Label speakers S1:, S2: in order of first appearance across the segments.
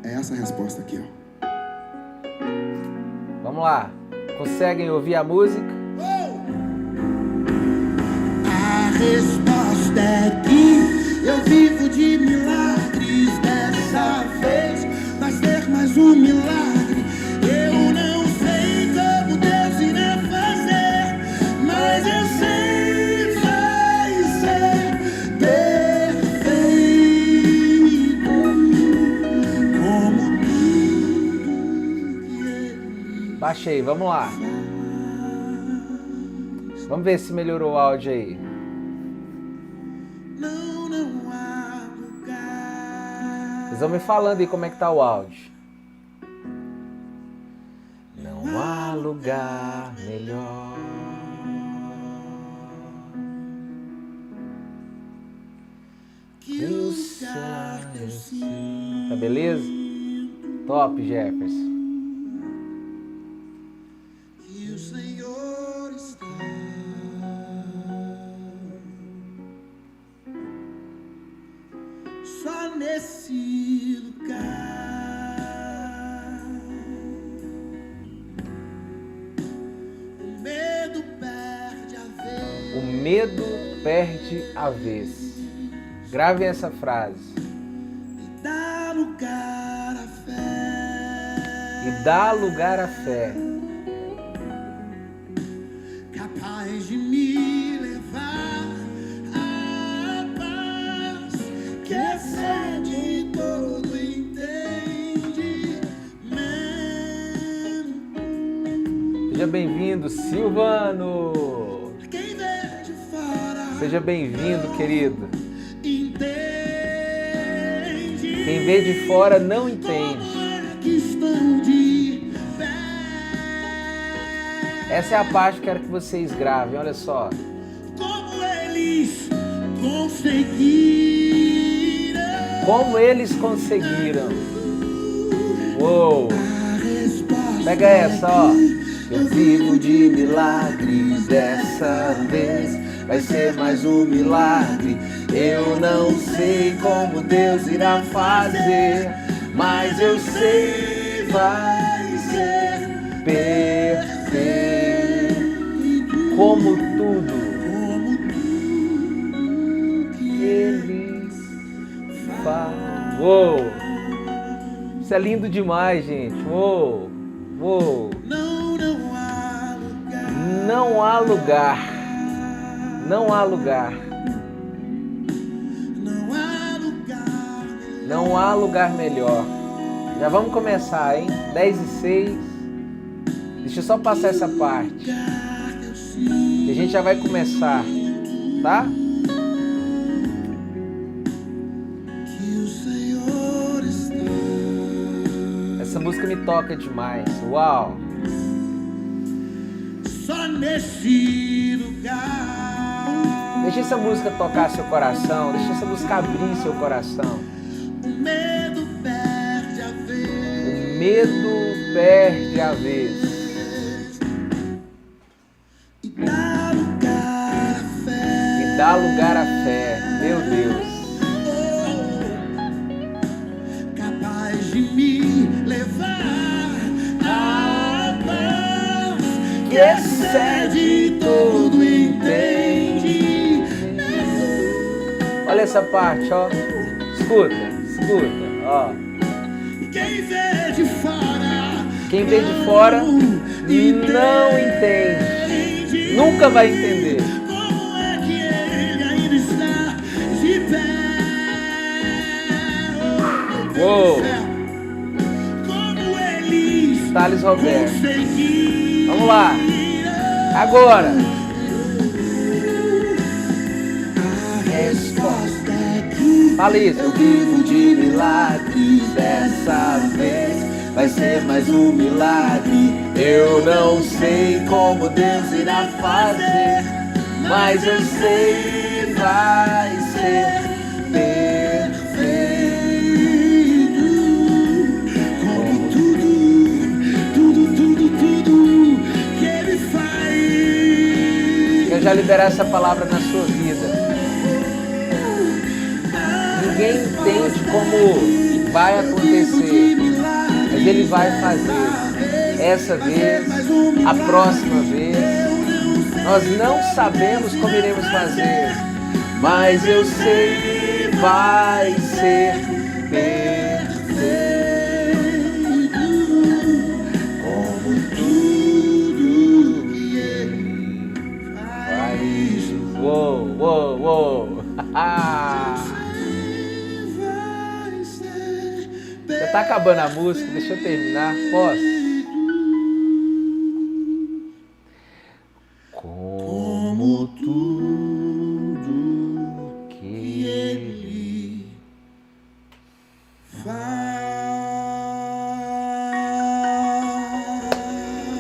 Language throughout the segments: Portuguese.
S1: É essa a resposta aqui, ó.
S2: Vamos lá. Conseguem ouvir a música?
S1: A resposta é que eu vivo de milagres. Dessa vez vai ser mais um milagre. Eu não sei como Deus irá fazer, mas eu sei vai ser perfeito, como tudo que Ele
S2: Baixei, vamos lá. Vamos ver se melhorou o áudio aí.
S1: não há lugar.
S2: Vocês vão me falando aí como é que tá o áudio. Não há lugar melhor.
S1: Que o céu eu sinto.
S2: Tá beleza? Top, Jefferson.
S1: Que o Senhor está. Só nesse lugar. O medo perde a vez.
S2: O medo perde a vez. Gravem essa frase.
S1: E dá lugar à fé.
S2: E dá lugar à fé.
S1: Capaz de me levar à paz que excede todo entendimento.
S2: Seja bem-vindo, Silvano.
S1: Quem vê de fora
S2: Seja bem-vindo, querido.
S1: entende.
S2: Quem vê de fora não entende.
S1: Como é que estão de pé.
S2: Essa é a parte que eu quero que vocês gravem, olha só.
S1: Como eles conseguiram.
S2: Como eles conseguiram. Uou!
S1: A resposta
S2: Pega essa, ó. Eu vivo de milagres, dessa vez vai ser mais um milagre. Eu não sei como Deus irá fazer, mas eu sei vai ser perfeito. Como tudo que Ele faz. Uou! Isso é lindo demais, gente. Uou! Uou!
S1: não há lugar.
S2: Não há lugar. Não há lugar.
S1: Não há lugar.
S2: Não há lugar melhor. Já vamos começar, hein? 10:06. Deixa eu só passar essa parte. E a gente já vai começar, tá?
S1: Que o Senhor está.
S2: Essa música me toca demais. Uau!
S1: Só nesse lugar.
S2: Deixa essa música tocar seu coração. Deixa essa música abrir seu coração.
S1: O medo perde a vez.
S2: O medo perde a vez.
S1: E dá lugar à fé.
S2: E dá lugar à fé. Meu Deus.
S1: Capaz de me levar à paz que excede todo entendimento.
S2: Olha essa parte, ó. Escuta, escuta, ó.
S1: Quem vê de fora,
S2: Quem vê de fora não entende. Nunca vai entender.
S1: como é que ele ainda está de pé.
S2: Uou.
S1: Como eles
S2: Thales Roberto.
S1: conseguiram.
S2: Vamos lá. Agora.
S1: A resposta é que
S2: Fala isso.
S1: eu vivo de milagres. Dessa vez vai ser mais um milagre.
S2: Eu não sei como Deus irá fazer,
S1: Mas eu sei vai ser perfeito. Como tudo que ele faz.
S2: eu já liberar essa palavra na sua vida. Ninguém entende como vai acontecer. acontecer, mas Ele vai fazer. Essa vez, a próxima vez, nós não sabemos como iremos fazer, mas eu sei que vai ser perfeito, como tudo que Ele faz. Uou, uou, uou! Já tá acabando a música, deixa eu terminar, posso? Como tudo que Ele faz.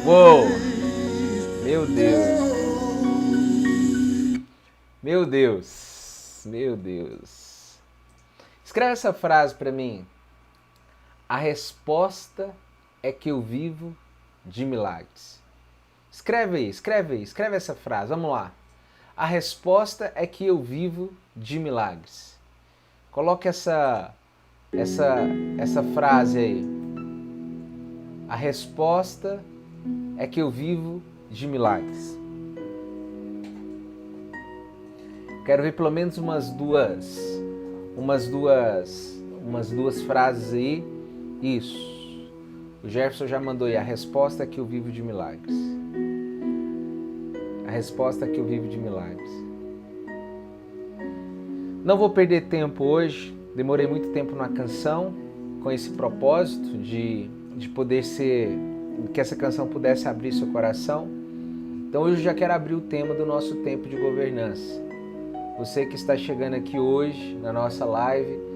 S2: Uou! Meu Deus! Meu Deus! Meu Deus! Escreve essa frase para mim. A resposta é que eu vivo de milagres. Escreve essa frase, vamos lá. A resposta é que eu vivo de milagres. Coloque essa frase aí. A resposta é que eu vivo de milagres. Quero ver pelo menos umas duas frases aí. Isso. O Jefferson já mandou aí. A resposta é que eu vivo de milagres. A resposta é que eu vivo de milagres. Não vou perder tempo hoje. Demorei muito tempo numa canção com esse propósito de poder ser, que essa canção pudesse abrir seu coração. Então hoje eu já quero abrir o tema do nosso tempo de governança. Você que está chegando aqui hoje na nossa live,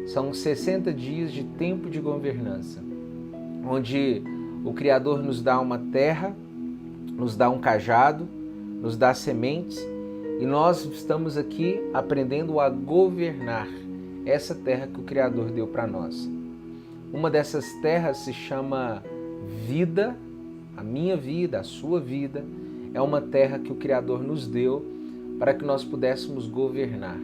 S2: são 60 dias de tempo de governança, onde o Criador nos dá uma terra, nos dá um cajado, nos dá sementes e nós estamos aqui aprendendo a governar essa terra que o Criador deu para nós. Uma dessas terras se chama vida, a minha vida, a sua vida, é uma terra que o Criador nos deu para que nós pudéssemos governar.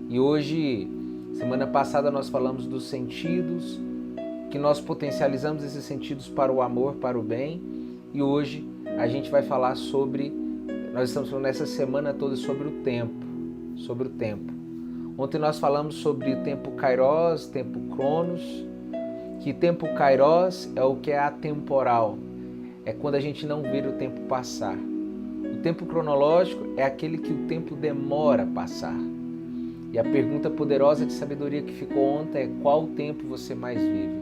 S2: E hoje, semana passada, nós falamos dos sentidos, que nós potencializamos esses sentidos para o amor, para o bem, e hoje a gente vai falar nós estamos falando nessa semana toda sobre o tempo. Ontem nós falamos sobre o tempo Kairos, tempo Cronos, que tempo Kairos é o que é atemporal, é quando a gente não vê o tempo passar. O tempo cronológico é aquele que o tempo demora a passar. E a pergunta poderosa de sabedoria que ficou ontem é: qual tempo você mais vive?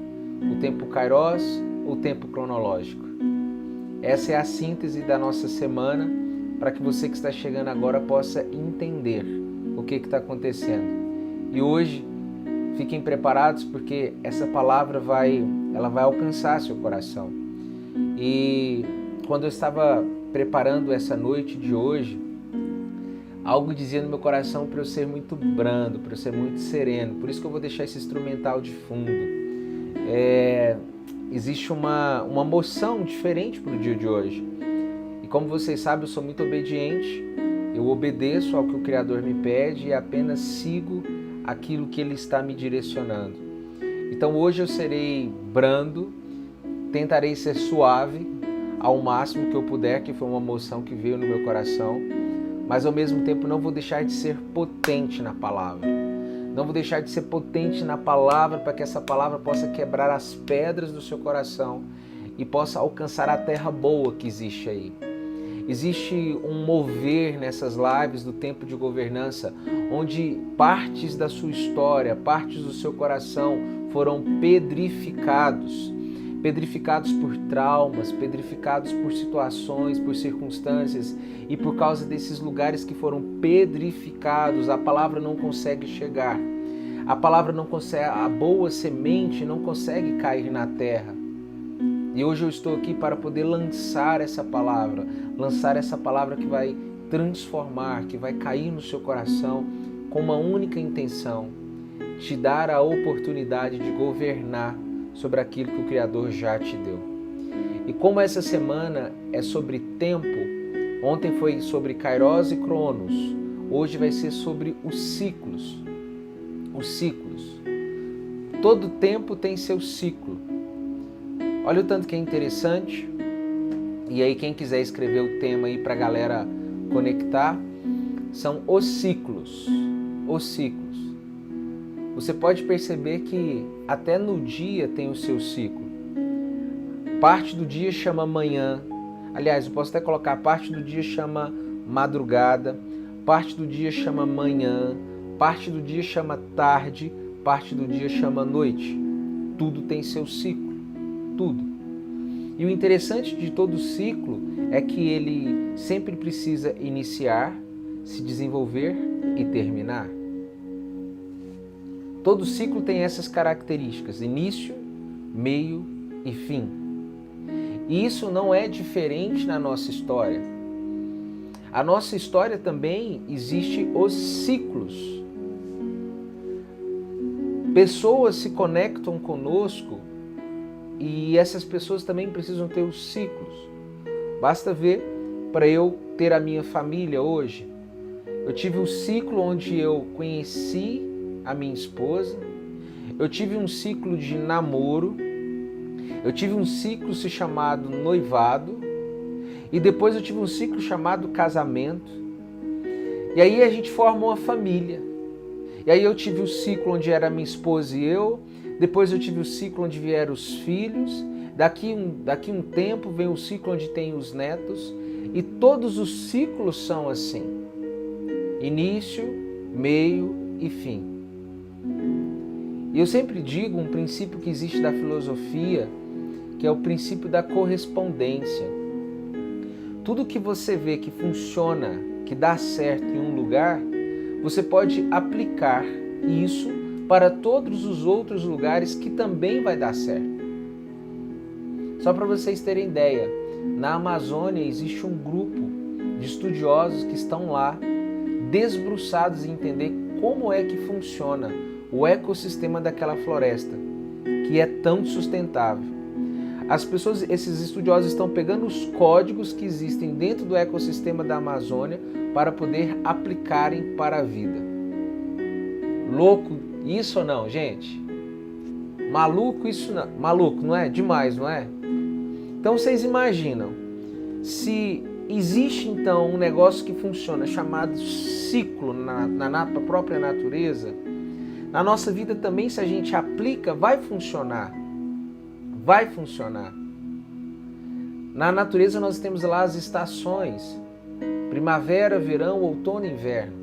S2: O tempo Kairos ou o tempo cronológico? Essa é a síntese da nossa semana para que você que está chegando agora possa entender o que está acontecendo. E hoje, fiquem preparados porque essa palavra ela vai alcançar seu coração. E quando eu estava preparando essa noite de hoje, algo dizia no meu coração para eu ser muito brando, para eu ser muito sereno. Por isso que eu vou deixar esse instrumental de fundo. Existe uma moção diferente para o dia de hoje. E como vocês sabem, eu sou muito obediente. Eu obedeço ao que o Criador me pede e apenas sigo aquilo que Ele está me direcionando. Então hoje eu serei brando, tentarei ser suave ao máximo que eu puder, que foi uma moção que veio no meu coração. Mas ao mesmo tempo não vou deixar de ser potente na palavra. Não vou deixar de ser potente na palavra para que essa palavra possa quebrar as pedras do seu coração e possa alcançar a terra boa que existe aí. Existe um mover nessas lives do tempo de governança, onde partes da sua história, partes do seu coração foram pedrificados por traumas, pedrificados por situações, por circunstâncias, e por causa desses lugares que foram pedrificados, a palavra não consegue chegar. A palavra não consegue, a boa semente não consegue cair na terra. E hoje eu estou aqui para poder lançar essa palavra que vai transformar, que vai cair no seu coração com uma única intenção: te dar a oportunidade de governar sobre aquilo que o Criador já te deu. E como essa semana é sobre tempo, ontem foi sobre Kairos e Cronos, hoje vai ser sobre os ciclos. Os ciclos. Todo tempo tem seu ciclo. Olha o tanto que é interessante. E aí quem quiser escrever o tema aí para a galera conectar, são os ciclos. Os ciclos. Você pode perceber que até no dia tem o seu ciclo. Parte do dia chama manhã. Aliás, eu posso até colocar, parte do dia chama madrugada, parte do dia chama manhã, parte do dia chama tarde, parte do dia chama noite. Tudo tem seu ciclo. Tudo. E o interessante de todo ciclo é que ele sempre precisa iniciar, se desenvolver e terminar. Todo ciclo tem essas características: início, meio e fim. E isso não é diferente na nossa história. A nossa história também existe os ciclos. Pessoas se conectam conosco e essas pessoas também precisam ter os ciclos. Basta ver para eu ter a minha família hoje. Eu tive um ciclo onde eu conheci a minha esposa, eu tive um ciclo de namoro, eu tive um ciclo chamado noivado e depois eu tive um ciclo chamado casamento. E aí a gente forma uma família. E aí eu tive o ciclo onde era minha esposa e eu, depois eu tive o ciclo onde vieram os filhos, daqui um tempo vem o ciclo onde tem os netos, e todos os ciclos são assim: início, meio e fim. E eu sempre digo um princípio que existe da filosofia, que é o princípio da correspondência. Tudo que você vê que funciona, que dá certo em um lugar, você pode aplicar isso para todos os outros lugares que também vai dar certo. Só para vocês terem ideia, na Amazônia existe um grupo de estudiosos que estão lá, debruçados em entender como é que funciona o ecossistema daquela floresta, que é tão sustentável. Esses estudiosos estão pegando os códigos que existem dentro do ecossistema da Amazônia para poder aplicarem para a vida. Louco isso ou não, gente? Maluco isso não? Maluco, não é? Demais, não é? Então vocês imaginam, se existe então um negócio que funciona chamado ciclo na própria natureza, na nossa vida também, se a gente aplica, vai funcionar. Vai funcionar. Na natureza nós temos lá as estações: primavera, verão, outono e inverno.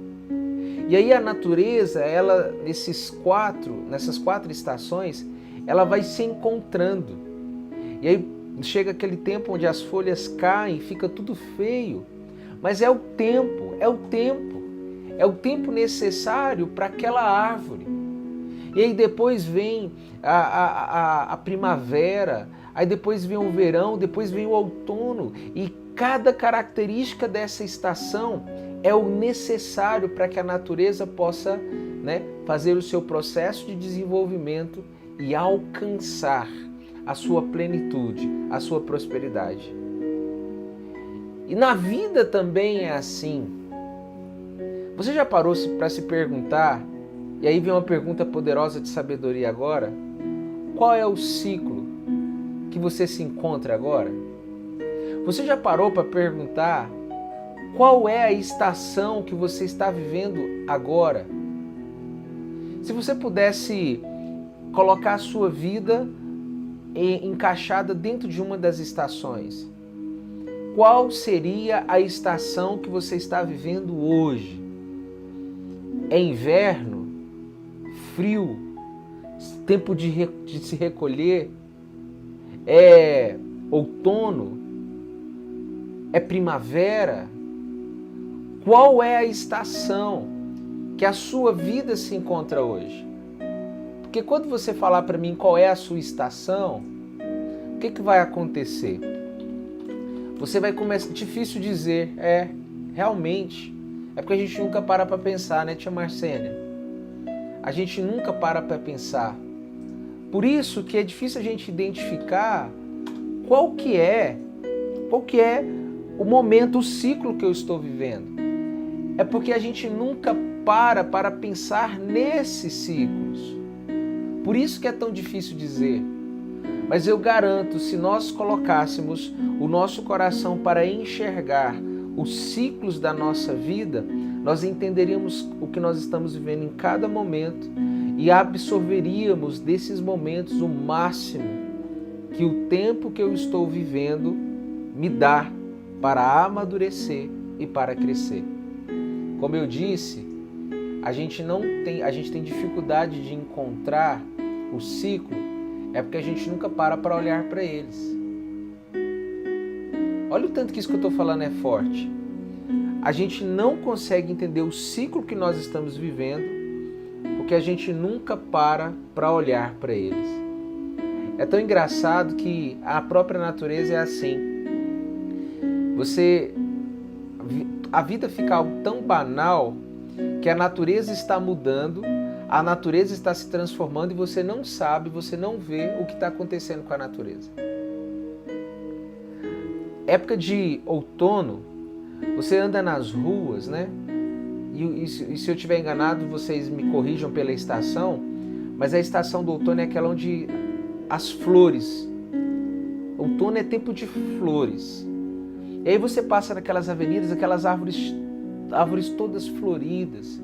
S2: E aí a natureza, ela nessas quatro estações, ela vai se encontrando. E aí chega aquele tempo onde as folhas caem, fica tudo feio. Mas é o tempo necessário para aquela árvore. E aí depois vem a primavera, aí depois vem o verão, depois vem o outono. E cada característica dessa estação é o necessário para que a natureza possa, fazer o seu processo de desenvolvimento e alcançar a sua plenitude, a sua prosperidade. E na vida também é assim. Você já parou para se perguntar, e aí vem uma pergunta poderosa de sabedoria agora: qual é o ciclo que você se encontra agora? Você já parou para perguntar qual é a estação que você está vivendo agora? Se você pudesse colocar a sua vida encaixada dentro de uma das estações, qual seria a estação que você está vivendo hoje? É inverno? Frio? Tempo de se recolher? É outono? É primavera? Qual é a estação que a sua vida se encontra hoje? Porque quando você falar para mim qual é a sua estação, o que vai acontecer? Você vai começar... Difícil dizer, realmente. É porque a gente nunca para pensar, né, tia Marcênia? A gente nunca para pensar. Por isso que é difícil a gente identificar qual que é o momento, o ciclo que eu estou vivendo. É porque a gente nunca para pensar nesses ciclos. Por isso que é tão difícil dizer. Mas eu garanto, se nós colocássemos o nosso coração para enxergar os ciclos da nossa vida, nós entenderíamos o que nós estamos vivendo em cada momento e absorveríamos desses momentos o máximo que o tempo que eu estou vivendo me dá para amadurecer e para crescer. Como eu disse, a gente tem dificuldade de encontrar o ciclo, é porque a gente nunca para olhar para eles. Olha o tanto que isso que eu estou falando é forte. A gente não consegue entender o ciclo que nós estamos vivendo, porque a gente nunca para olhar para eles. É tão engraçado que a própria natureza é assim. A vida fica algo tão banal que a natureza está mudando, a natureza está se transformando e você não sabe, você não vê o que está acontecendo com a natureza. Época de outono, você anda nas ruas, né? E se eu estiver enganado, vocês me corrijam pela estação, mas a estação do outono é aquela onde as flores. Outono é tempo de flores. E aí você passa naquelas avenidas, aquelas árvores todas floridas.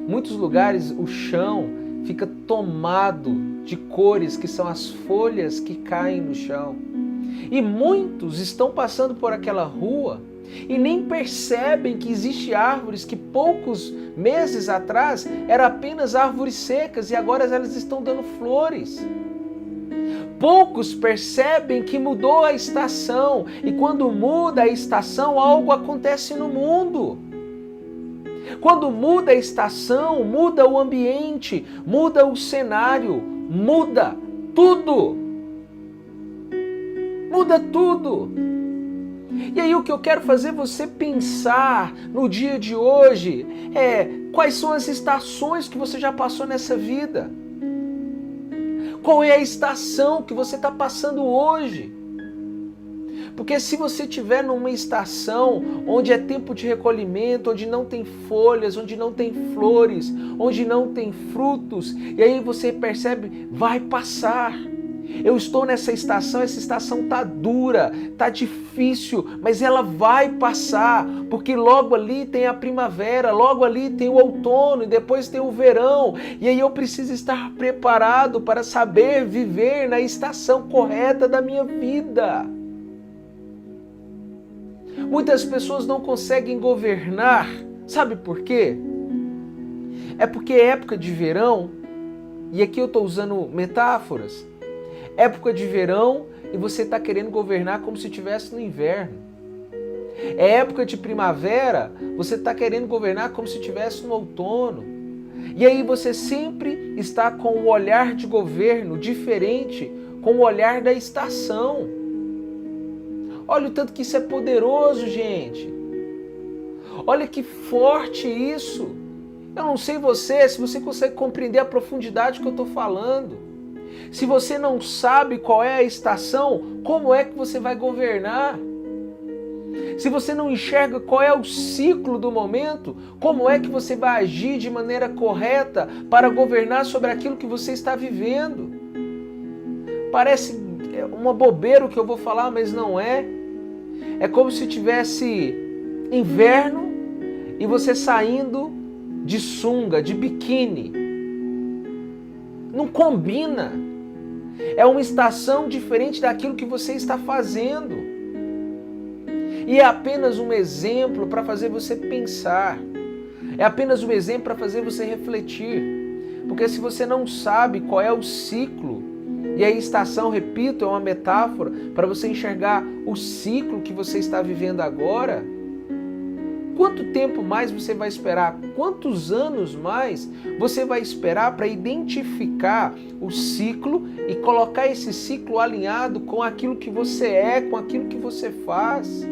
S2: Muitos lugares o chão fica tomado de cores que são as folhas que caem no chão. E muitos estão passando por aquela rua e nem percebem que existem árvores que poucos meses atrás eram apenas árvores secas e agora elas estão dando flores. Poucos percebem que mudou a estação e quando muda a estação, algo acontece no mundo. Quando muda a estação, muda o ambiente, muda o cenário, muda tudo. Muda tudo. E aí o que eu quero fazer você pensar no dia de hoje é quais são as estações que você já passou nessa vida. Qual é a estação que você está passando hoje? Porque se você estiver numa estação onde é tempo de recolhimento, onde não tem folhas, onde não tem flores, onde não tem frutos, e aí você percebe, vai passar. Eu estou nessa estação, essa estação está dura, está difícil, mas ela vai passar, porque logo ali tem a primavera, logo ali tem o outono e depois tem o verão, e aí eu preciso estar preparado para saber viver na estação correta da minha vida. Muitas pessoas não conseguem governar, sabe por quê? É porque é época de verão, e aqui eu estou usando metáforas, época de verão e você está querendo governar como se estivesse no inverno. É época de primavera, você está querendo governar como se estivesse no outono. E aí você sempre está com o olhar de governo diferente, com o olhar da estação. Olha o tanto que isso é poderoso, gente. Olha que forte isso. Eu não sei se você consegue compreender a profundidade que eu estou falando. Se você não sabe qual é a estação, como é que você vai governar? Se você não enxerga qual é o ciclo do momento, como é que você vai agir de maneira correta para governar sobre aquilo que você está vivendo? Parece uma bobeira o que eu vou falar, mas não é. É como se tivesse inverno e você saindo de sunga, de biquíni. Não combina. É uma estação diferente daquilo que você está fazendo. E é apenas um exemplo para fazer você pensar. É apenas um exemplo para fazer você refletir. Porque se você não sabe qual é o ciclo, e a estação, repito, é uma metáfora para você enxergar o ciclo que você está vivendo agora, quanto tempo mais você vai esperar? Quantos anos mais você vai esperar para identificar o ciclo e colocar esse ciclo alinhado com aquilo que você é, com aquilo que você faz?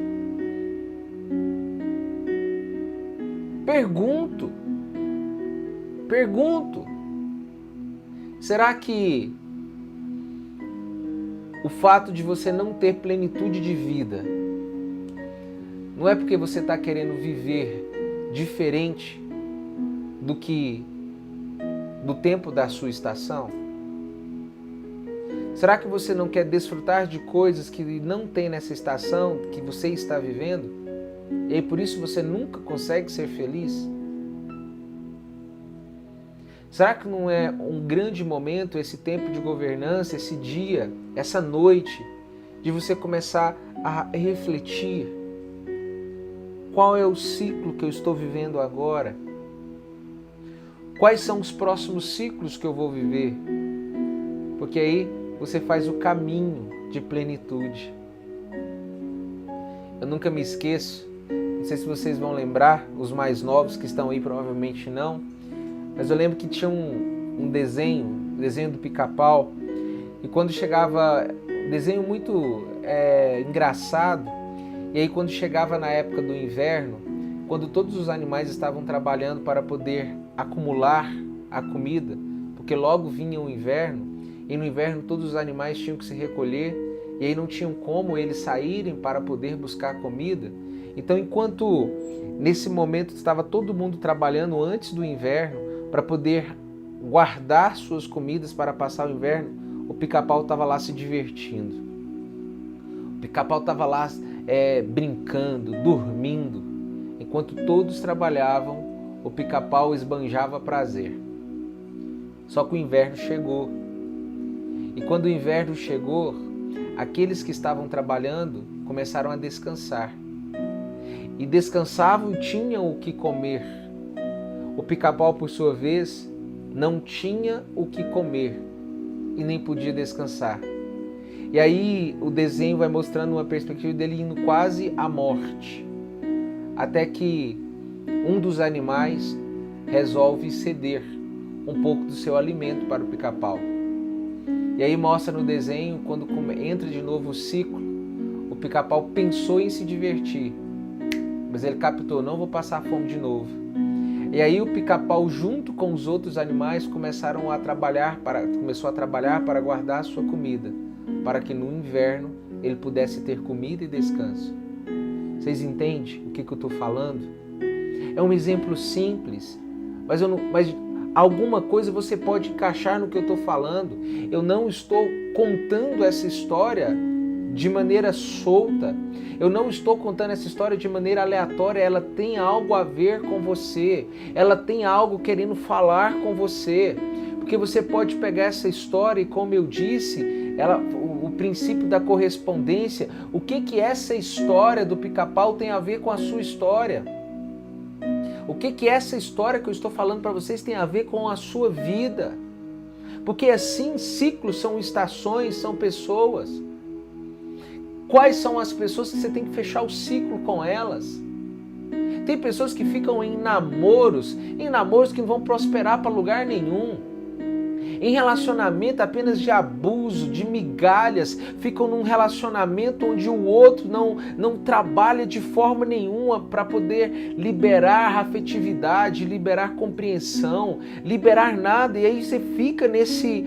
S2: Pergunto. Será que o fato de você não ter plenitude de vida não é porque você está querendo viver diferente do tempo da sua estação?
S3: Será que você não quer desfrutar de coisas que não tem nessa estação que você está vivendo? E aí por isso você nunca consegue ser feliz? Será que não é um grande momento, esse tempo de governança, esse dia, essa noite, de você começar a refletir? Qual é o ciclo que eu estou vivendo agora? Quais são os próximos ciclos que eu vou viver? Porque aí você faz o caminho de plenitude. Eu nunca me esqueço, não sei se vocês vão lembrar, os mais novos que estão aí provavelmente não, mas eu lembro que tinha um desenho do Pica-Pau, e quando chegava, desenho muito engraçado, e aí quando chegava na época do inverno, quando todos os animais estavam trabalhando para poder acumular a comida, porque logo vinha o inverno, e no inverno todos os animais tinham que se recolher, e aí não tinham como eles saírem para poder buscar comida. Então, enquanto nesse momento estava todo mundo trabalhando antes do inverno para poder guardar suas comidas para passar o inverno, o Pica-Pau estava lá se divertindo. O Pica-Pau estava lá brincando, dormindo. Enquanto todos trabalhavam, o Pica-Pau esbanjava prazer. Só que o inverno chegou. E quando o inverno chegou, aqueles que estavam trabalhando começaram a descansar. E descansavam e tinham o que comer. O Pica-Pau, por sua vez, não tinha o que comer e nem podia descansar. E aí o desenho vai mostrando uma perspectiva dele indo quase à morte. Até que um dos animais resolve ceder um pouco do seu alimento para o Pica-Pau. E aí mostra no desenho, quando entra de novo o ciclo, o Pica-Pau pensou em se divertir, mas ele captou, não vou passar fome de novo. E aí o Pica-Pau, junto com os outros animais, começou a trabalhar para guardar a sua comida, para que no inverno ele pudesse ter comida e descanso. Vocês entendem o que eu estou falando? É um exemplo simples, mas alguma coisa você pode encaixar no que eu estou falando. Eu não estou contando essa história de maneira solta. Eu não estou contando essa história de maneira aleatória. Ela tem algo a ver com você. Ela tem algo querendo falar com você. Porque você pode pegar essa história e, como eu disse, o princípio da correspondência, o que essa história do Pica-Pau tem a ver com a sua história? O que essa história que eu estou falando para vocês tem a ver com a sua vida? Porque assim, ciclos são estações, são pessoas. Quais são as pessoas que você tem que fechar o ciclo com elas? Tem pessoas que ficam em namoros que não vão prosperar para lugar nenhum. Em relacionamento apenas de abuso, de migalhas, ficam num relacionamento onde o outro não trabalha de forma nenhuma para poder liberar afetividade, liberar compreensão, liberar nada, e aí você fica nesse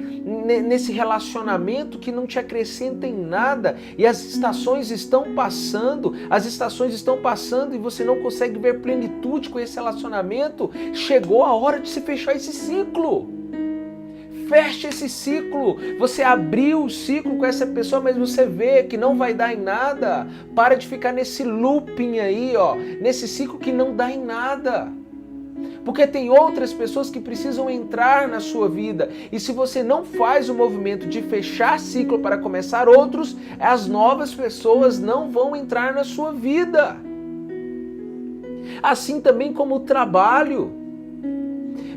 S3: relacionamento que não te acrescenta em nada, e as estações estão passando e você não consegue ver plenitude com esse relacionamento. Chegou a hora de se fechar esse ciclo. Feche esse ciclo. Você abriu o ciclo com essa pessoa, mas você vê que não vai dar em nada. Para de ficar nesse looping aí, nesse ciclo que não dá em nada. Porque tem outras pessoas que precisam entrar na sua vida. E se você não faz o movimento de fechar ciclo para começar outros, as novas pessoas não vão entrar na sua vida. Assim também como o trabalho.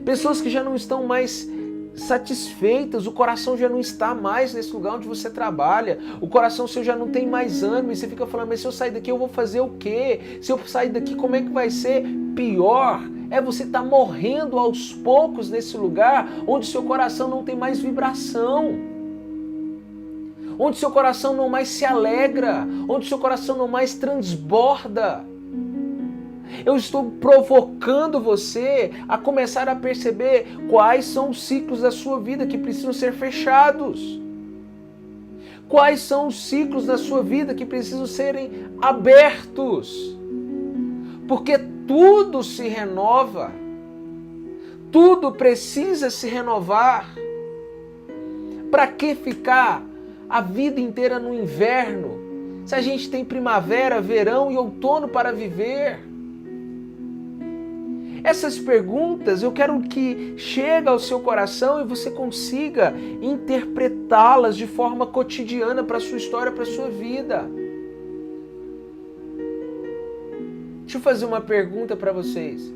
S3: Pessoas que já não estão mais satisfeitas, o coração já não está mais nesse lugar onde você trabalha, o coração seu já não tem mais ânimo, e você fica falando, mas se eu sair daqui eu vou fazer o quê? Se eu sair daqui como é que vai ser? Pior é você estar morrendo aos poucos nesse lugar onde seu coração não tem mais vibração, onde seu coração não mais se alegra, onde seu coração não mais transborda. Eu estou provocando você a começar a perceber quais são os ciclos da sua vida que precisam ser fechados. Quais são os ciclos da sua vida que precisam serem abertos. Porque tudo se renova. Tudo precisa se renovar. Para que ficar a vida inteira no inverno, se a gente tem primavera, verão e outono para viver? Essas perguntas eu quero que chegue ao seu coração e você consiga interpretá-las de forma cotidiana para a sua história, para a sua vida. Deixa eu fazer uma pergunta para vocês.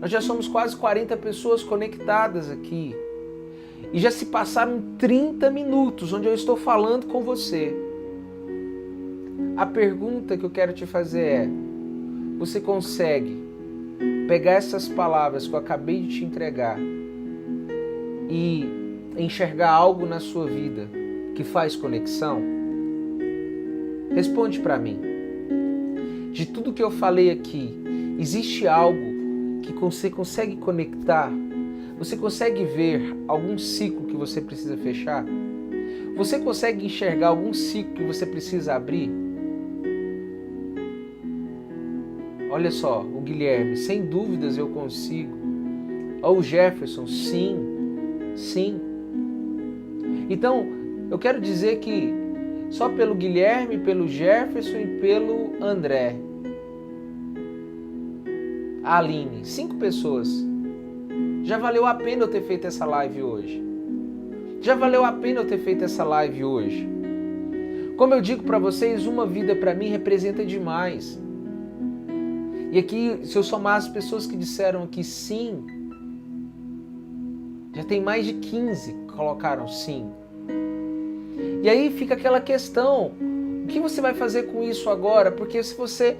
S3: Nós já somos quase 40 pessoas conectadas aqui. E já se passaram 30 minutos onde eu estou falando com você. A pergunta que eu quero te fazer é: você consegue pegar essas palavras que eu acabei de te entregar e enxergar algo na sua vida que faz conexão? Responde para mim. De tudo que eu falei aqui, existe algo que você consegue conectar? Você consegue ver algum ciclo que você precisa fechar? Você consegue enxergar algum ciclo que você precisa abrir? Olha só, o Guilherme, sem dúvidas eu consigo. Ou o Jefferson, sim, sim. Então, eu quero dizer que só pelo Guilherme, pelo Jefferson e pelo André, a Aline, 5 pessoas, já valeu a pena eu ter feito essa live hoje. Já valeu a pena eu ter feito essa live hoje. Como eu digo para vocês, uma vida para mim representa demais. E aqui, se eu somar as pessoas que disseram aqui sim, já tem mais de 15 que colocaram sim. E aí fica aquela questão, o que você vai fazer com isso agora? Porque se você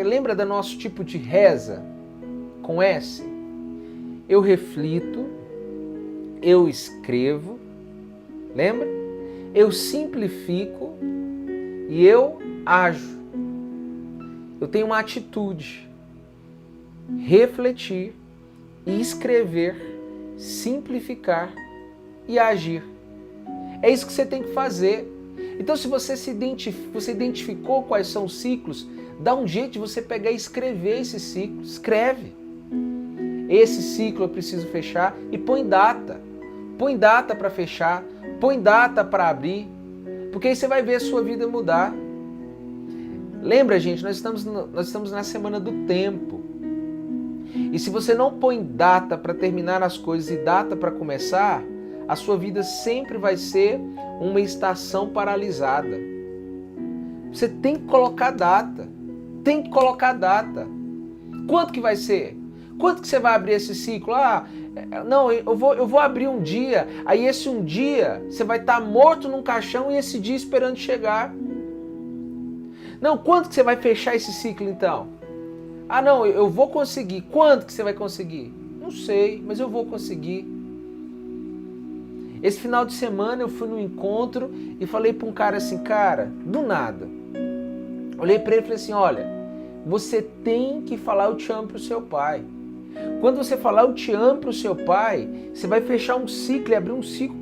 S3: lembra do nosso tipo de reza com S? Eu reflito, eu escrevo, lembra? Eu simplifico e eu ajo. Eu tenho uma atitude: refletir, escrever, simplificar e agir. É isso que você tem que fazer. Então, se você você identificou quais são os ciclos, dá um jeito de você pegar e escrever esse ciclo. Escreve. Esse ciclo eu preciso fechar e põe data. Põe data para fechar, põe data para abrir, porque aí você vai ver a sua vida mudar. Lembra, gente, nós estamos na semana do tempo. E se você não põe data para terminar as coisas e data para começar, a sua vida sempre vai ser uma estação paralisada. Você tem que colocar data. Tem que colocar data. Quanto que vai ser? Quanto que você vai abrir esse ciclo? Não, eu vou abrir um dia. Aí esse um dia, você vai estar morto num caixão e esse dia esperando chegar. Não, quanto que você vai fechar esse ciclo então? Não, eu vou conseguir. Quanto que você vai conseguir? Não sei, mas eu vou conseguir. Esse final de semana eu fui num encontro e falei para um cara assim, cara, do nada. Olhei para ele e falei assim, olha, você tem que falar eu te amo pro seu pai. Quando você falar eu te amo pro seu pai, você vai fechar um ciclo e abrir um ciclo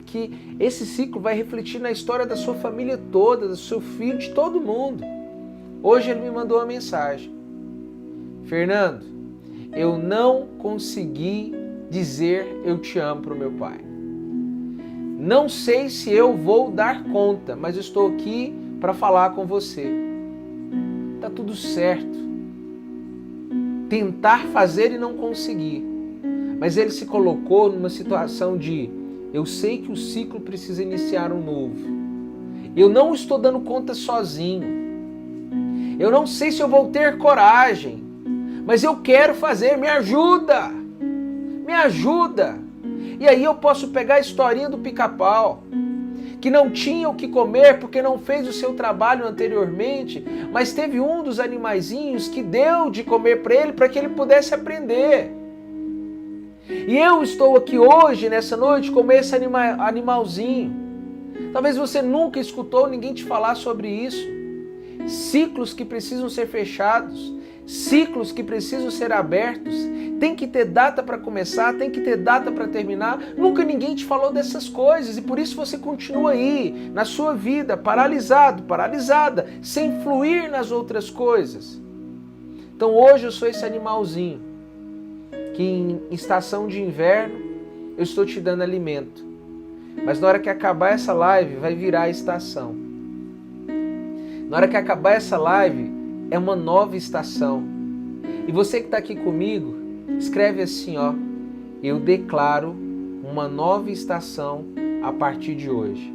S3: que esse ciclo vai refletir na história da sua família toda, do seu filho, de todo mundo. Hoje ele me mandou uma mensagem. Fernando, eu não consegui dizer eu te amo pro meu pai. Não sei se eu vou dar conta, mas eu estou aqui para falar com você. Tá tudo certo. Tentar fazer e não conseguir. Mas ele se colocou numa situação de eu sei que o ciclo precisa iniciar um novo. Eu não estou dando conta sozinho. Eu não sei se eu vou ter coragem, mas eu quero fazer, me ajuda. Me ajuda. E aí eu posso pegar a historinha do Pica-Pau, que não tinha o que comer porque não fez o seu trabalho anteriormente, mas teve um dos animaizinhos que deu de comer para ele para que ele pudesse aprender. E eu estou aqui hoje, nessa noite, como esse animalzinho. Talvez você nunca escutou ninguém te falar sobre isso. Ciclos que precisam ser fechados, ciclos que precisam ser abertos. Tem que ter data para começar, tem que ter data para terminar. Nunca ninguém te falou dessas coisas e por isso você continua aí, na sua vida, paralisado, paralisada, sem fluir nas outras coisas. Então hoje eu sou esse animalzinho que em estação de inverno eu estou te dando alimento. Mas na hora que acabar essa live, vai virar a estação. Na hora que acabar essa live, é uma nova estação. E você que está aqui comigo, escreve assim, ó. Eu declaro uma nova estação a partir de hoje.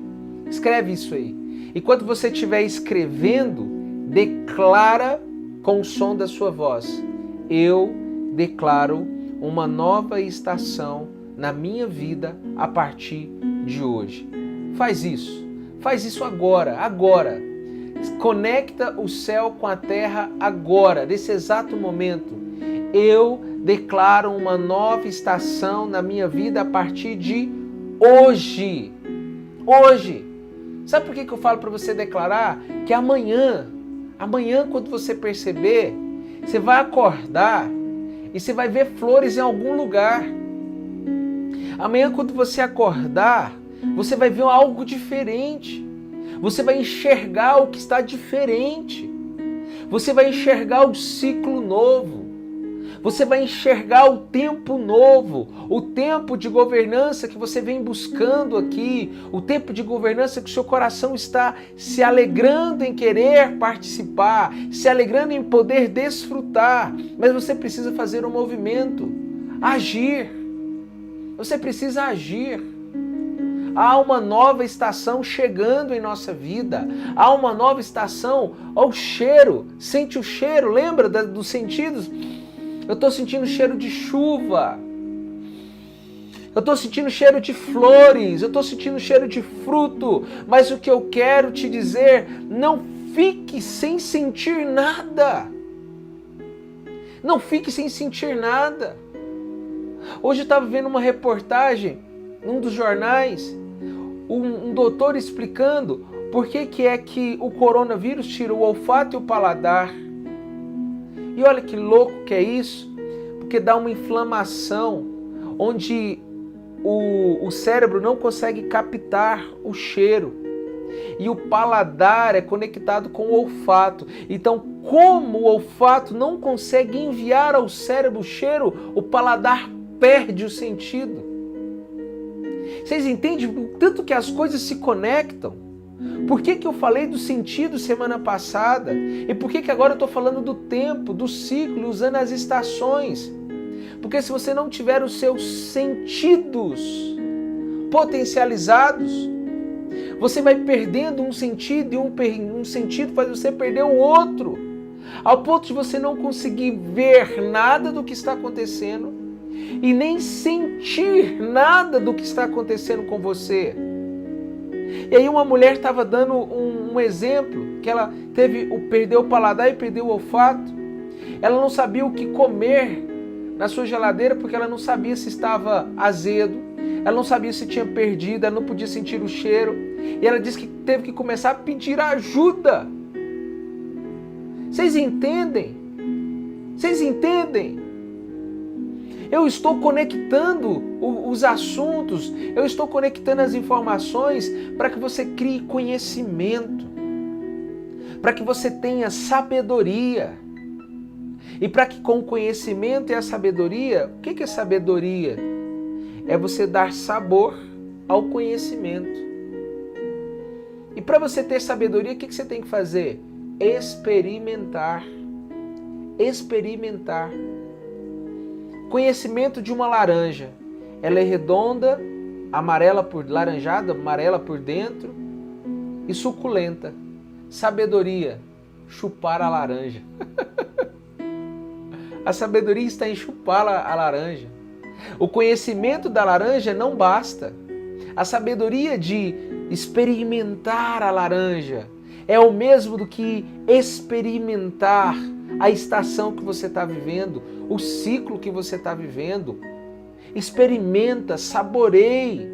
S3: Escreve isso aí. E quando você estiver escrevendo, declara com o som da sua voz. Eu declaro uma nova estação na minha vida a partir de hoje. Faz isso agora. Conecta o céu com a terra agora, nesse exato momento. Eu declaro uma nova estação na minha vida a partir de hoje. Hoje. Sabe por que eu falo para você declarar? Que amanhã, quando você perceber, você vai acordar e você vai ver flores em algum lugar. Amanhã, quando você acordar, você vai ver algo diferente. Você vai enxergar o que está diferente. Você vai enxergar o ciclo novo. Você vai enxergar o tempo novo, o tempo de governança que você vem buscando aqui, o tempo de governança que o seu coração está se alegrando em querer participar, se alegrando em poder desfrutar. Mas você precisa fazer um movimento, agir. Você precisa agir. Há uma nova estação chegando em nossa vida. Há uma nova estação. Olha o cheiro. Sente o cheiro. Lembra dos sentidos? Eu estou sentindo cheiro de chuva. Eu estou sentindo cheiro de flores. Eu estou sentindo cheiro de fruto. Mas o que eu quero te dizer, não fique sem sentir nada. Não fique sem sentir nada. Hoje eu estava vendo uma reportagem num dos jornais, um doutor explicando por que é que o coronavírus tira o olfato e o paladar. E olha que louco que é isso, porque dá uma inflamação, onde o cérebro não consegue captar o cheiro. E o paladar é conectado com o olfato. Então, como o olfato não consegue enviar ao cérebro o cheiro, o paladar perde o sentido. Vocês entendem o tanto que as coisas se conectam? Por que eu falei do sentido semana passada? E por que agora eu estou falando do tempo, do ciclo, usando as estações? Porque se você não tiver os seus sentidos potencializados, você vai perdendo um sentido, e um sentido faz você perder o outro. Ao ponto de você não conseguir ver nada do que está acontecendo e nem sentir nada do que está acontecendo com você. E aí uma mulher estava dando um exemplo, que ela perdeu o paladar e perdeu o olfato. Ela não sabia o que comer na sua geladeira porque ela não sabia se estava azedo, ela não sabia se tinha perdido, ela não podia sentir o cheiro. E ela disse que teve que começar a pedir ajuda. Vocês entendem? Vocês entendem? Eu estou conectando os assuntos, eu estou conectando as informações para que você crie conhecimento, para que você tenha sabedoria. E para que com o conhecimento e a sabedoria, o que é sabedoria? É você dar sabor ao conhecimento. E para você ter sabedoria, o que você tem que fazer? Experimentar. Experimentar. Conhecimento de uma laranja. Ela é redonda, laranjada, amarela por dentro e suculenta. Sabedoria, chupar a laranja. A sabedoria está em chupar a laranja. O conhecimento da laranja não basta. A sabedoria de experimentar a laranja é o mesmo do que experimentar a estação que você está vivendo, o ciclo que você está vivendo. Experimenta, saboreie,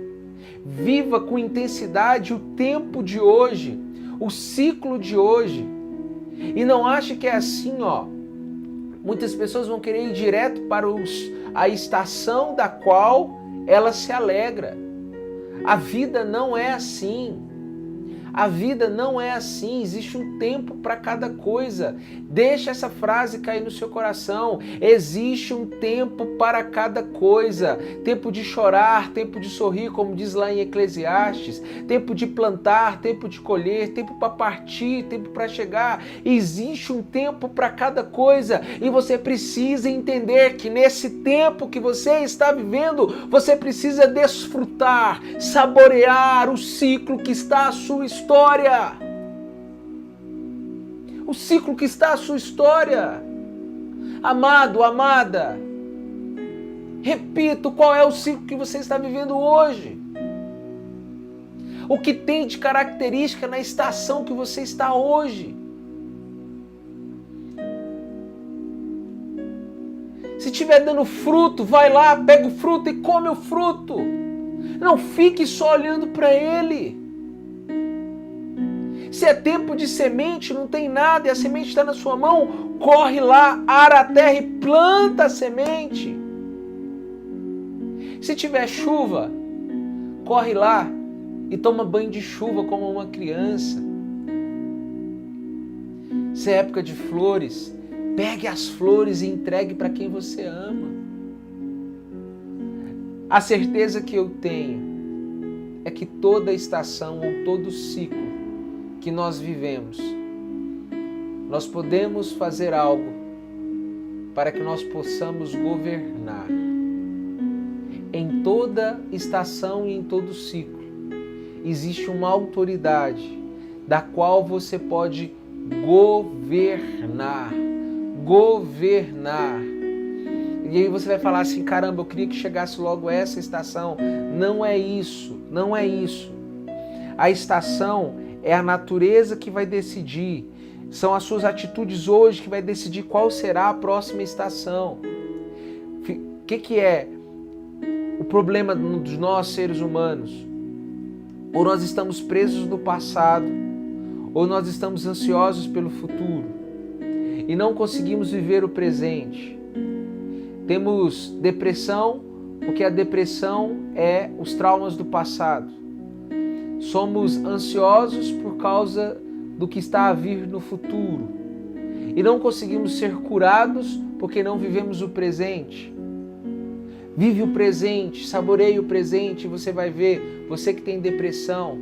S3: viva com intensidade o tempo de hoje, o ciclo de hoje. E não ache que é assim, ó. Muitas pessoas vão querer ir direto para a estação da qual ela se alegra. A vida não é assim. A vida não é assim, existe um tempo para cada coisa. Deixa essa frase cair no seu coração. Existe um tempo para cada coisa. Tempo de chorar, tempo de sorrir, como diz lá em Eclesiastes. Tempo de plantar, tempo de colher, tempo para partir, tempo para chegar. Existe um tempo para cada coisa e você precisa entender que nesse tempo que você está vivendo, você precisa desfrutar, saborear o ciclo que está a sua história. O ciclo que está a sua história. Amado, amada, repito, qual é o ciclo que você está vivendo hoje? O que tem de característica na estação que você está hoje? Se estiver dando fruto, vai lá, pega o fruto e come o fruto. Não fique só olhando para ele. Se é tempo de semente, não tem nada e a semente está na sua mão, corre lá, ara a terra e planta a semente. Se tiver chuva, corre lá e toma banho de chuva como uma criança. Se é época de flores, pegue as flores e entregue para quem você ama. A certeza que eu tenho é que toda estação ou todo ciclo que nós vivemos, nós podemos fazer algo para que nós possamos governar. Em toda estação e em todo ciclo, existe uma autoridade da qual você pode governar. Governar. E aí você vai falar assim, caramba, eu queria que chegasse logo essa estação. Não é isso, não é isso. A estação é a natureza que vai decidir. São as suas atitudes hoje que vai decidir qual será a próxima estação. O que é o problema dos nós seres humanos? Ou nós estamos presos no passado, ou nós estamos ansiosos pelo futuro e não conseguimos viver o presente. Temos depressão, porque a depressão é os traumas do passado. Somos ansiosos por causa do que está a vir no futuro. E não conseguimos ser curados porque não vivemos o presente. Vive o presente, saboreie o presente e você vai ver, você que tem depressão,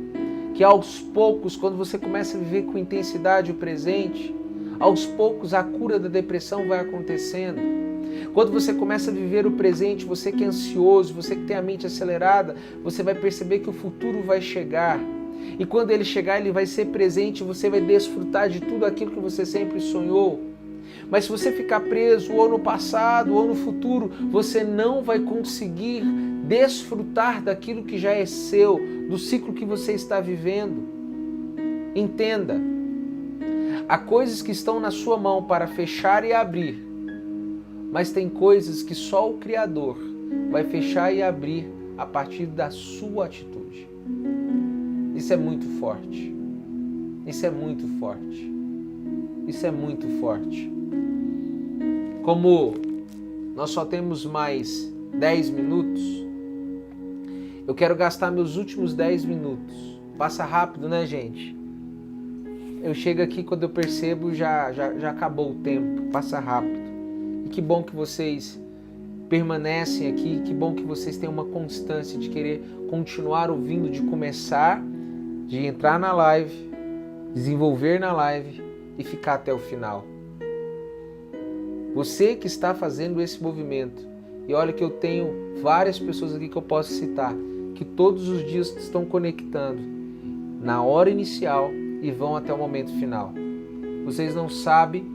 S3: que aos poucos, quando você começa a viver com intensidade o presente, aos poucos a cura da depressão vai acontecendo. Quando você começa a viver o presente, você que é ansioso, você que tem a mente acelerada, você vai perceber que o futuro vai chegar. E quando ele chegar, ele vai ser presente, você vai desfrutar de tudo aquilo que você sempre sonhou. Mas se você ficar preso ou no passado ou no futuro, você não vai conseguir desfrutar daquilo que já é seu, do ciclo que você está vivendo. Entenda, há coisas que estão na sua mão para fechar e abrir, mas tem coisas que só o Criador vai fechar e abrir a partir da sua atitude. Isso é muito forte. Isso é muito forte. Isso é muito forte. Como nós só temos mais 10 minutos, eu quero gastar meus últimos 10 minutos. Passa rápido, né, gente? Eu chego aqui, quando eu percebo, já acabou o tempo. Passa rápido. E que bom que vocês permanecem aqui, que bom que vocês têm uma constância de querer continuar ouvindo, de começar, de entrar na live, desenvolver na live e ficar até o final. Você que está fazendo esse movimento, e olha que eu tenho várias pessoas aqui que eu posso citar, que todos os dias estão conectando na hora inicial e vão até o momento final. Vocês não sabem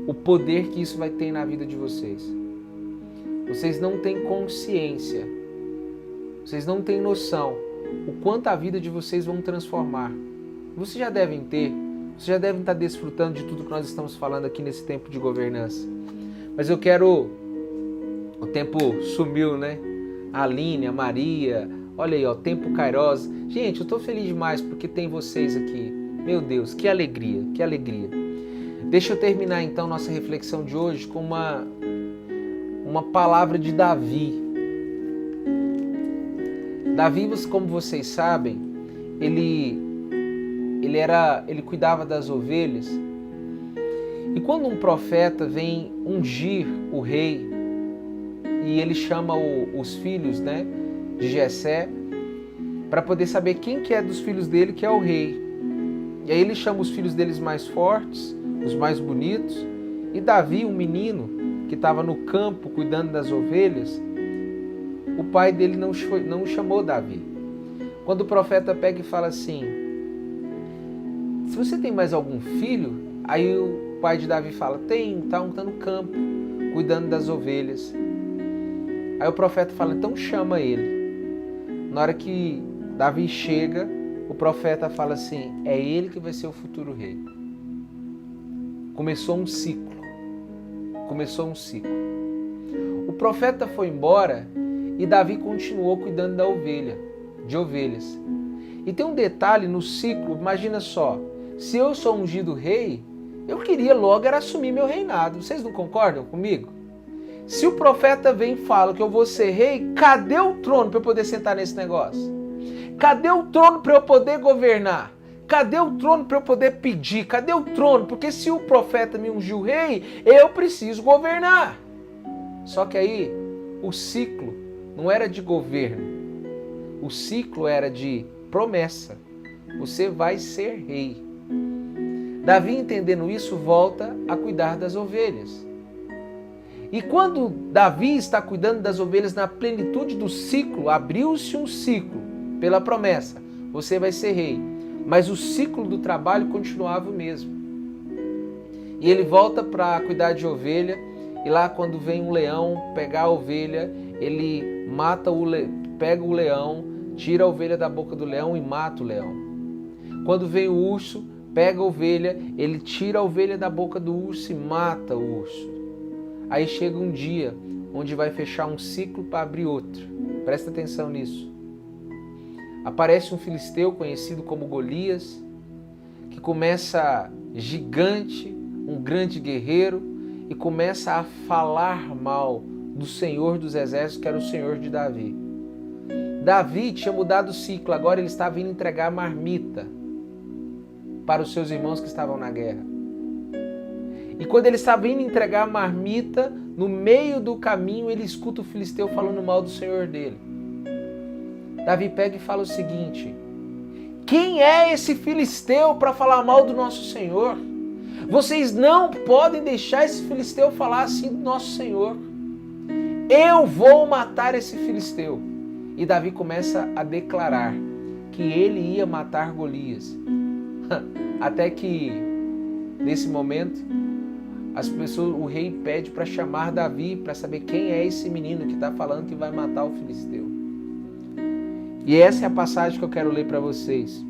S3: o poder que isso vai ter na vida de vocês. Vocês não têm consciência, vocês não têm noção o quanto a vida de vocês vão transformar. Vocês já devem ter, vocês já devem estar desfrutando de tudo que nós estamos falando aqui nesse tempo de governança. Mas eu quero... O tempo sumiu, né? A Aline, a Maria, olha aí, ó, tempo Kairos. Gente, eu tô feliz demais porque tem vocês aqui. Meu Deus, que alegria, que alegria. Deixa eu terminar então nossa reflexão de hoje com uma palavra de Davi. Davi, como vocês sabem, ele ele cuidava das ovelhas. E quando um profeta vem ungir o rei, e ele chama os filhos, né, de Jessé, para poder saber quem que é dos filhos dele que é o rei. E aí ele chama os filhos deles mais fortes, os mais bonitos, e Davi, um menino que estava no campo cuidando das ovelhas, o pai dele não chamou Davi. Quando o profeta pega e fala assim, se você tem mais algum filho? Aí o pai de Davi fala, tem, tá no campo, cuidando das ovelhas. Aí o profeta fala, então chama ele. Na hora que Davi chega, o profeta fala assim, é ele que vai ser o futuro rei. Começou um ciclo. O profeta foi embora e Davi continuou cuidando de ovelhas. E tem um detalhe no ciclo, imagina só, se eu sou ungido rei, eu queria logo era assumir meu reinado. Vocês não concordam comigo? Se o profeta vem e fala que eu vou ser rei, cadê o trono para eu poder sentar nesse negócio? Cadê o trono para eu poder governar? Cadê o trono para eu poder pedir? Cadê o trono? Porque se o profeta me ungiu rei, eu preciso governar. Só que aí o ciclo não era de governo. O ciclo era de promessa. Você vai ser rei. Davi, entendendo isso, volta a cuidar das ovelhas. E quando Davi está cuidando das ovelhas na plenitude do ciclo, abriu-se um ciclo pela promessa. Você vai ser rei. Mas o ciclo do trabalho continuava o mesmo. E ele volta para cuidar de ovelha. E lá quando vem um leão pegar a ovelha, ele pega o leão, tira a ovelha da boca do leão e mata o leão. Quando vem o urso, pega a ovelha, ele tira a ovelha da boca do urso e mata o urso. Aí chega um dia onde vai fechar um ciclo para abrir outro. Presta atenção nisso. Aparece um filisteu conhecido como Golias, que começa gigante, um grande guerreiro, e começa a falar mal do Senhor dos Exércitos, que era o Senhor de Davi. Davi tinha mudado o ciclo, agora ele estava indo entregar marmita para os seus irmãos que estavam na guerra. E quando ele estava indo entregar a marmita, no meio do caminho ele escuta o filisteu falando mal do Senhor dele. Davi pega e fala o seguinte, quem é esse filisteu para falar mal do nosso Senhor? Vocês não podem deixar esse filisteu falar assim do nosso Senhor. Eu vou matar esse filisteu. E Davi começa a declarar que ele ia matar Golias. Até que, nesse momento, o rei pede para chamar Davi para saber quem é esse menino que está falando que vai matar o filisteu. E essa é a passagem que eu quero ler para vocês.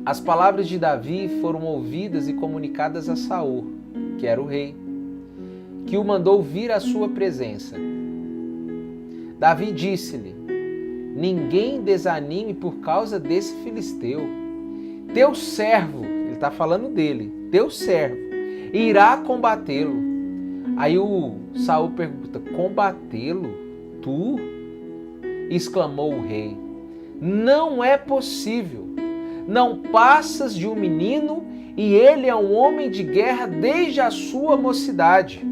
S3: As palavras de Davi foram ouvidas e comunicadas a Saul, que era o rei, que o mandou vir à sua presença. Davi disse-lhe, ninguém desanime por causa desse filisteu. Teu servo, ele está falando dele, teu servo, irá combatê-lo. Aí o Saul pergunta, combatê-lo? Tu? Exclamou o rei, não é possível. Não passas de um menino e ele é um homem de guerra desde a sua mocidade.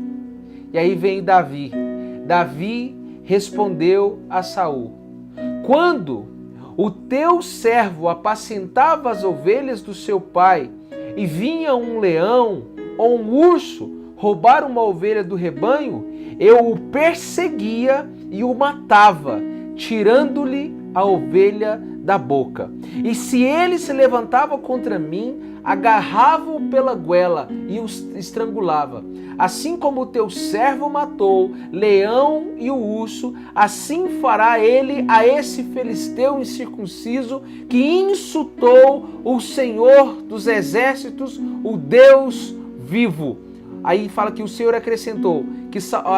S3: E aí vem Davi. Davi respondeu a Saul, quando o teu servo apacentava as ovelhas do seu pai e vinha um leão ou um urso roubar uma ovelha do rebanho, eu o perseguia e o matava, tirando-lhe a ovelha da boca. E se ele se levantava contra mim, agarrava-o pela goela e o estrangulava. Assim como o teu servo matou leão e o urso, assim fará ele a esse filisteu incircunciso que insultou o Senhor dos Exércitos, o Deus vivo. Aí fala que o Senhor acrescentou,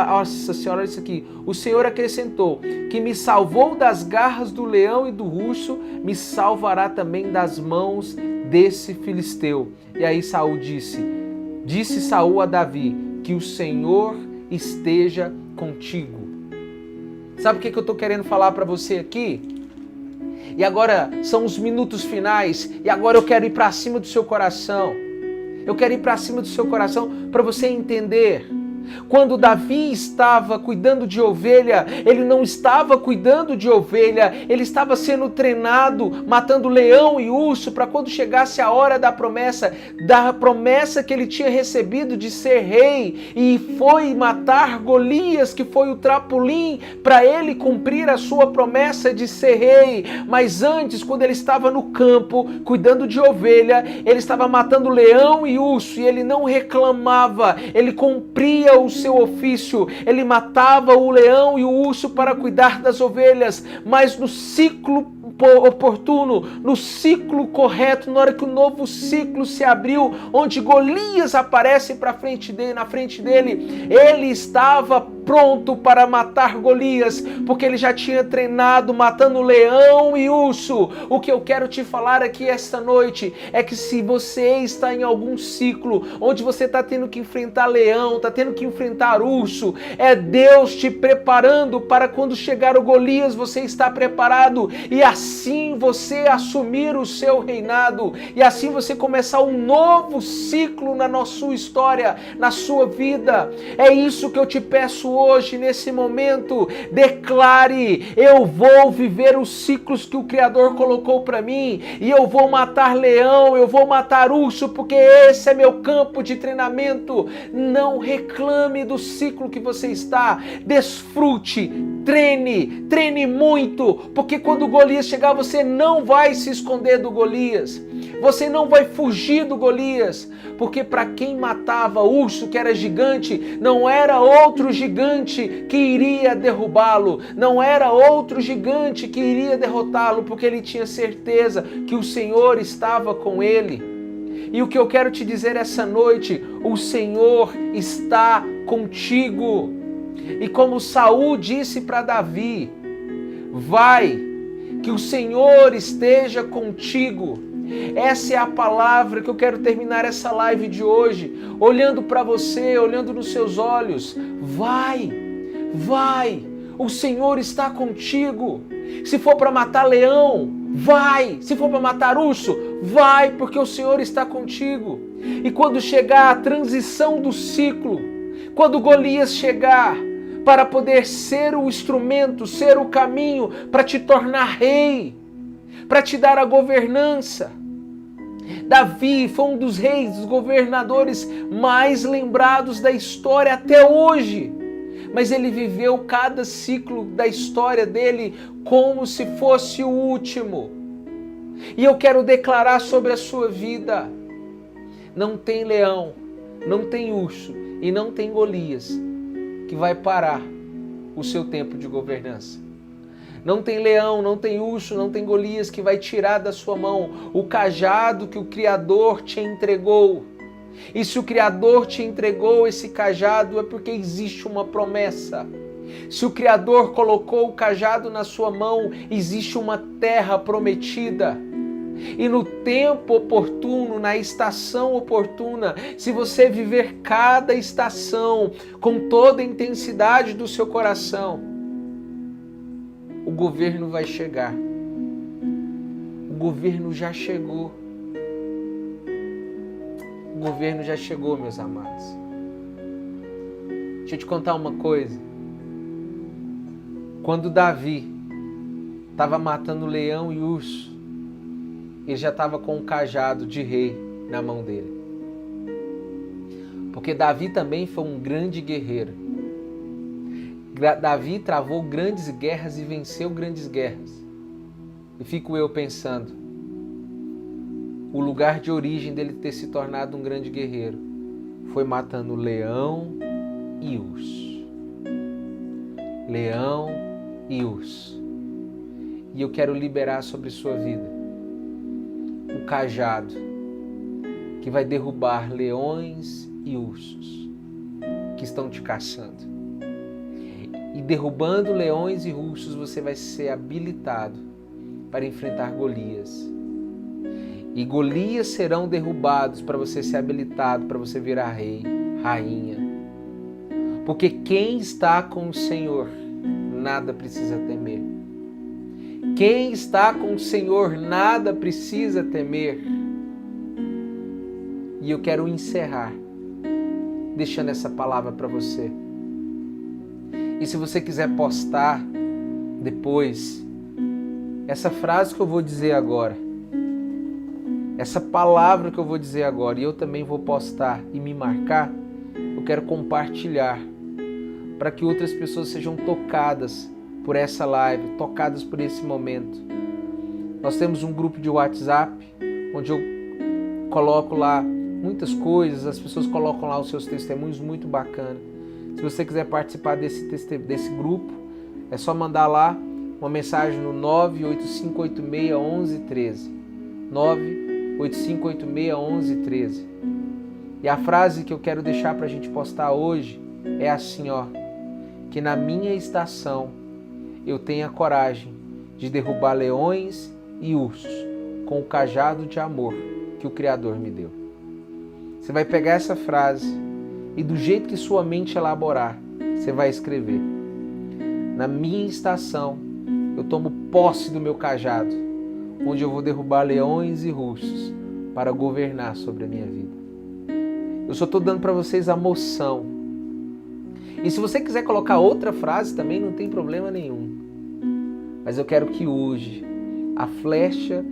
S3: nossa senhora, isso aqui, o Senhor acrescentou que me salvou das garras do leão e do urso, me salvará também das mãos desse filisteu. E aí Saul disse Saul a Davi, que o Senhor esteja contigo. Sabe o que eu estou querendo falar para você aqui? E agora são os minutos finais. E agora eu quero ir para cima do seu coração. Eu quero ir para cima do seu coração para você entender. Quando Davi estava cuidando de ovelha, ele não estava cuidando de ovelha, ele estava sendo treinado, matando leão e urso, para quando chegasse a hora da promessa que ele tinha recebido de ser rei, e foi matar Golias, que foi o trampolim para ele cumprir a sua promessa de ser rei. Mas antes, quando ele estava no campo, cuidando de ovelha, ele estava matando leão e urso, e ele não reclamava, ele cumpria o seu ofício, ele matava o leão e o urso para cuidar das ovelhas, mas no ciclo oportuno, no ciclo correto, na hora que o novo ciclo se abriu, onde Golias aparece na frente dele, ele estava pronto para matar Golias, porque ele já tinha treinado matando leão e urso. O que eu quero te falar aqui esta noite é que se você está em algum ciclo onde você está tendo que enfrentar leão, está tendo que enfrentar urso, é Deus te preparando para quando chegar o Golias, você está preparado, e assim você assumir o seu reinado, e assim você começar um novo ciclo na sua história, na sua vida. É isso que eu te peço hoje, nesse momento. Declare: eu vou viver os ciclos que o Criador colocou para mim, e eu vou matar leão, eu vou matar urso, porque esse é meu campo de treinamento. Não reclame do ciclo que você está, desfrute, treine muito, porque quando o Golias chegar, você não vai se esconder do Golias, você não vai fugir do Golias, porque para quem matava urso, que era gigante, não era outro gigante que iria derrubá-lo, não era outro gigante que iria derrotá-lo, porque ele tinha certeza que o Senhor estava com ele. E o que eu quero te dizer essa noite, o Senhor está contigo. E como Saul disse para Davi: vai, que o Senhor esteja contigo. Essa é a palavra que eu quero terminar essa live de hoje, olhando para você, olhando nos seus olhos. Vai, o Senhor está contigo. Se for para matar leão, vai. Se for para matar urso, vai, porque o Senhor está contigo. E quando chegar a transição do ciclo, quando Golias chegar, para poder ser o instrumento, ser o caminho para te tornar rei, para te dar a governança. Davi foi um dos reis, dos governadores mais lembrados da história até hoje. Mas ele viveu cada ciclo da história dele como se fosse o último. E eu quero declarar sobre a sua vida: não tem leão, não tem urso e não tem Golias que vai parar o seu tempo de governança. Não tem leão, não tem urso, não tem Golias que vai tirar da sua mão o cajado que o Criador te entregou. E se o Criador te entregou esse cajado, é porque existe uma promessa. Se o Criador colocou o cajado na sua mão, existe uma terra prometida. E no tempo oportuno, na estação oportuna, se você viver cada estação com toda a intensidade do seu coração, o governo vai chegar. O governo já chegou. O governo já chegou, meus amados. Deixa eu te contar uma coisa. Quando Davi estava matando leão e urso, ele já estava com um cajado de rei na mão dele. Porque Davi também foi um grande guerreiro. Davi travou grandes guerras e venceu grandes guerras. E fico eu pensando, o lugar de origem dele ter se tornado um grande guerreiro foi matando leão e urso. Leão e urso. E eu quero liberar sobre sua vida o cajado que vai derrubar leões e ursos que estão te caçando. E derrubando leões e ursos, você vai ser habilitado para enfrentar Golias. E Golias serão derrubados para você ser habilitado, para você virar rei, rainha. Porque quem está com o Senhor, nada precisa temer. Quem está com o Senhor nada precisa temer. E eu quero encerrar deixando essa palavra para você. E se você quiser postar depois essa frase que eu vou dizer agora, essa palavra que eu vou dizer agora, e eu também vou postar e me marcar, eu quero compartilhar para que outras pessoas sejam tocadas por essa live, tocadas por esse momento. Nós temos um grupo de WhatsApp, onde eu coloco lá muitas coisas, as pessoas colocam lá os seus testemunhos, muito bacana. Se você quiser participar desse grupo, é só mandar lá uma mensagem no 985861113. 985861113. E a frase que eu quero deixar para a gente postar hoje é assim, ó: que na minha estação eu tenha coragem de derrubar leões e ursos com o cajado de amor que o Criador me deu. Você vai pegar essa frase e do jeito que sua mente elaborar, você vai escrever: na minha estação eu tomo posse do meu cajado, onde eu vou derrubar leões e ursos para governar sobre a minha vida. Eu só estou dando para vocês a moção. E se você quiser colocar outra frase também, não tem problema nenhum. Mas eu quero que hoje a flecha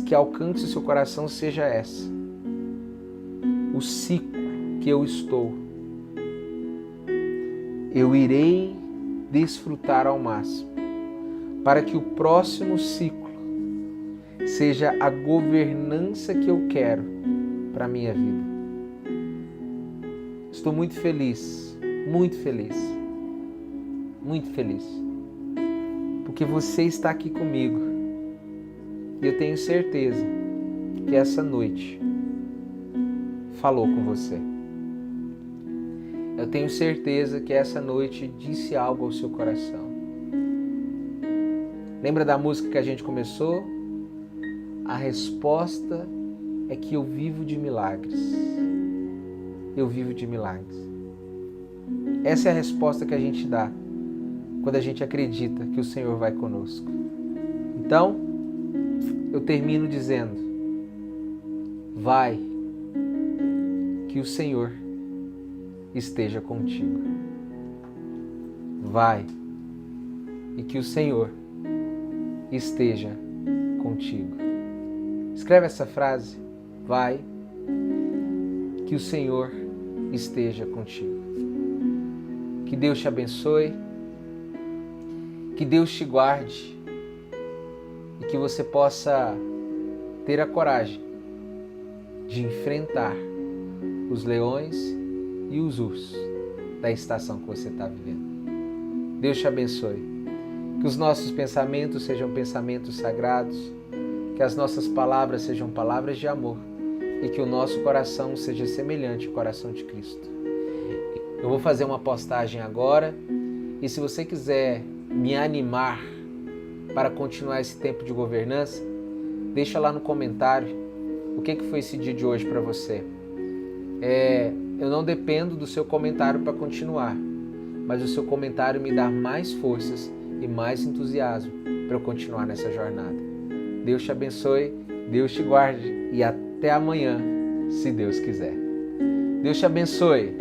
S3: que alcance o seu coração seja essa: o ciclo que eu estou, eu irei desfrutar ao máximo, para que o próximo ciclo seja a governança que eu quero para a minha vida. Estou muito feliz, muito feliz, muito feliz, porque você está aqui comigo e eu tenho certeza que essa noite falou com você. Eu tenho certeza que essa noite disse algo ao seu coração. Lembra da música que a gente começou? A resposta é que eu vivo de milagres. Eu vivo de milagres. Essa é a resposta que a gente dá quando a gente acredita que o Senhor vai conosco. Então, eu termino dizendo: vai, que o Senhor esteja contigo. Vai, e que o Senhor esteja contigo. Escreve essa frase: vai, que o Senhor esteja contigo. Que Deus te abençoe, que Deus te guarde e que você possa ter a coragem de enfrentar os leões e os ursos da estação que você está vivendo. Deus te abençoe. Que os nossos pensamentos sejam pensamentos sagrados, que as nossas palavras sejam palavras de amor e que o nosso coração seja semelhante ao coração de Cristo. Eu vou fazer uma postagem agora e se você quiser me animar para continuar esse tempo de governança, deixa lá no comentário o que foi esse dia de hoje para você. Eu não dependo do seu comentário para continuar, mas o seu comentário me dá mais forças e mais entusiasmo para eu continuar nessa jornada. Deus te abençoe, Deus te guarde e até amanhã, se Deus quiser. Deus te abençoe.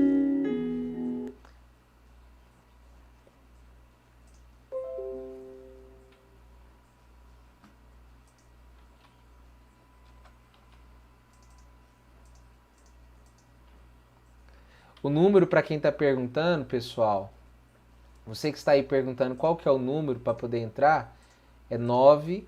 S3: O número, para quem está perguntando, pessoal, você que está aí perguntando qual que é o número para poder entrar, é 9